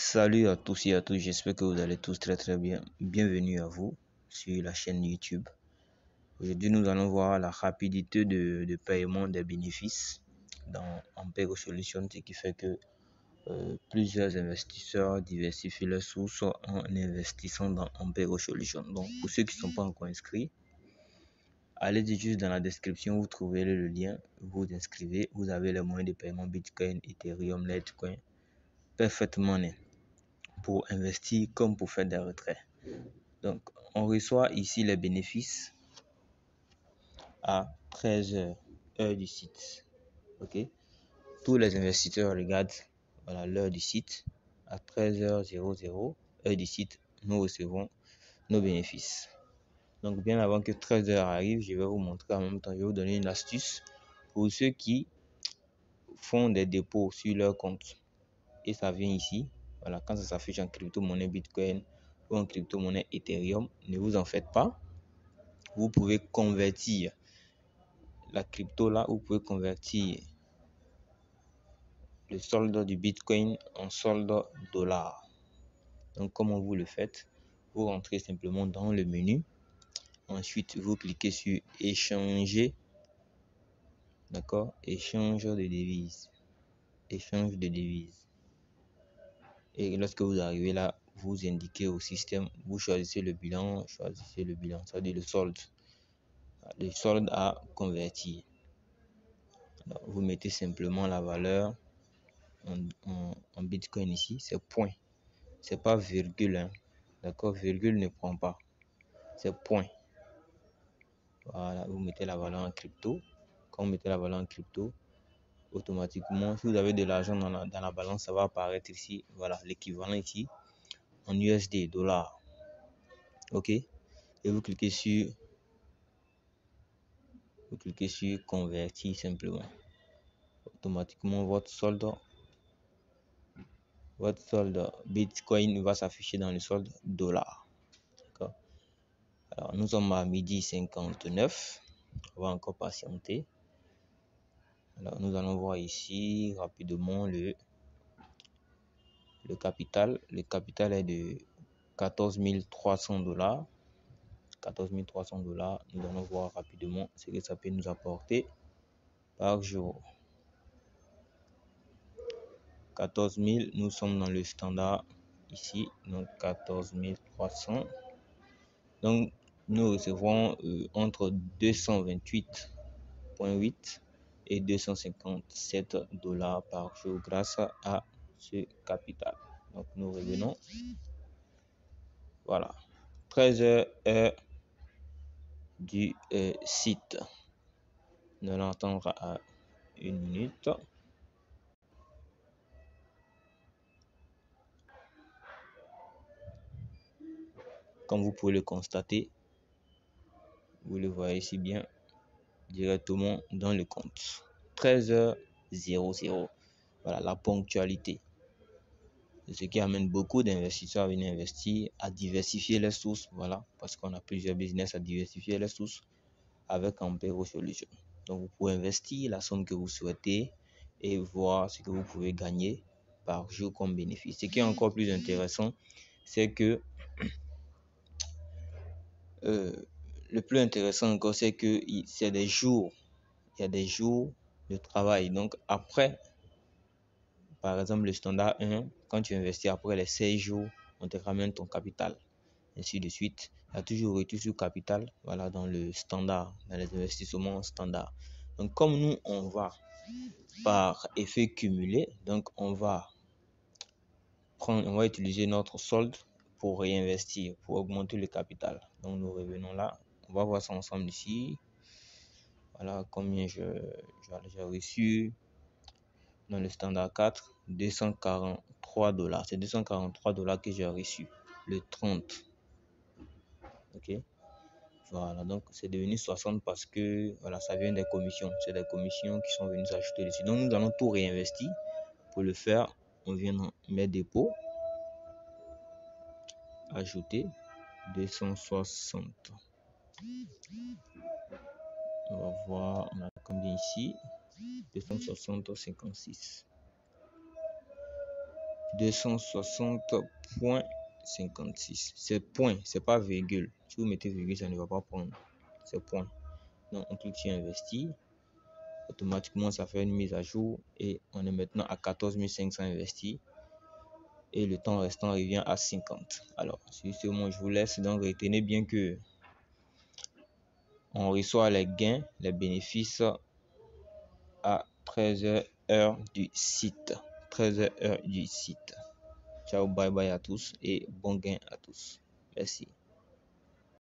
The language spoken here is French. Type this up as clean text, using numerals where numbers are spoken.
Salut à tous et à tous, j'espère que vous allez tous très bien. Bienvenue à vous sur la chaîne YouTube. Aujourd'hui, nous allons voir la rapidité de paiement des bénéfices dans Ampere Solutions, ce qui fait que plusieurs investisseurs diversifient leurs sources en investissant dans Ampere Solutions. Donc, pour ceux qui ne sont pas encore inscrits, allez juste dans la description, vous trouverez le lien, vous inscrivez, vous avez les moyens de paiement Bitcoin, Ethereum, Litecoin, parfaitement net pour investir comme pour faire des retraits. Donc, on reçoit ici les bénéfices à 13h, heure du site. Ok, tous les investisseurs regardent l'heure du site à 13h00, heure du site. Nous recevons nos bénéfices. Donc, bien avant que 13h arrive, je vais vous montrer en même temps. Je vais vous donner une astuce pour ceux qui font des dépôts sur leur compte et ça vient ici. Voilà, quand ça s'affiche en crypto-monnaie Bitcoin ou en crypto-monnaie Ethereum, ne vous en faites pas. Vous pouvez convertir la crypto là, vous pouvez convertir le solde du Bitcoin en solde dollar. Donc, comment vous le faites? Vous rentrez simplement dans le menu. Ensuite, vous cliquez sur échanger. D'accord? Échange de devises. Échange de devises. Et lorsque vous arrivez là, vous indiquez au système, vous choisissez le bilan, ça veut dire le solde à convertir. Alors, vous mettez simplement la valeur en Bitcoin ici, c'est point, c'est pas virgule, hein. D'accord, virgule ne prend pas, c'est point. Voilà, vous mettez la valeur en crypto. Quand vous mettez la valeur en crypto, automatiquement, si vous avez de l'argent dans la balance, ça va apparaître ici, voilà, l'équivalent ici en USD, dollars. Ok, et vous cliquez sur convertir simplement. Automatiquement, votre solde Bitcoin va s'afficher dans le solde dollar. D'accord. Alors, nous sommes à 12h59. On va encore patienter. Alors, nous allons voir ici rapidement le capital. Le capital est de 14 300 $. 14 300 $. Nous allons voir rapidement ce que ça peut nous apporter par jour. 14 000, nous sommes dans le standard ici, donc 14 300. Donc, nous recevrons entre 228,8 et 257 $ par jour grâce à ce capital. Donc, nous revenons. Voilà. 13h heure du site. Nous allons attendre à 1 minute. Comme vous pouvez le constater, vous le voyez ici bien, directement dans le compte. 13h00. Voilà la ponctualité. Ce qui amène beaucoup d'investisseurs à venir investir, à diversifier les sources. Voilà, parce qu'on a plusieurs business à diversifier les sources avec Ampere Solutions. Donc, vous pouvez investir la somme que vous souhaitez et voir ce que vous pouvez gagner par jour comme bénéfice. Ce qui est encore plus intéressant, c'est que le plus intéressant encore, c'est que c'est des jours. Il y a des jours de travail. Donc, après, par exemple, le standard 1, quand tu investis après les 16 jours, on te ramène ton capital. Ainsi de suite. Il y a toujours retour sur capital, voilà, dans le standard, dans les investissements standards. Donc, comme nous, on va par effet cumulé, donc on va utiliser notre solde pour réinvestir, pour augmenter le capital. Donc, nous revenons là. On va voir ça ensemble ici. Voilà combien j'ai reçu dans le standard 4, 243 $. C'est 243 $ que j'ai reçu le 30. Ok. Voilà, donc c'est devenu 60 parce que voilà, ça vient des commissions. C'est des commissions qui sont venues s'ajouter dessus. Donc nous allons tout réinvestir. Pour le faire, on vient dans mes dépôts. Ajouter 260. On va voir, on a combien ici? 260,56. 260,56. C'est point, c'est pas virgule. Si vous mettez virgule, ça ne va pas prendre. C'est point. Donc on clique sur investir. Automatiquement, ça fait une mise à jour et on est maintenant à 14 500 investis. Et le temps restant revient à 50. Alors, sur ce, moi je vous laisse. Donc, retenez bien que on reçoit les gains, les bénéfices à 13h heure du site. 13h heure du site. Ciao, bye bye à tous et bon gain à tous. Merci.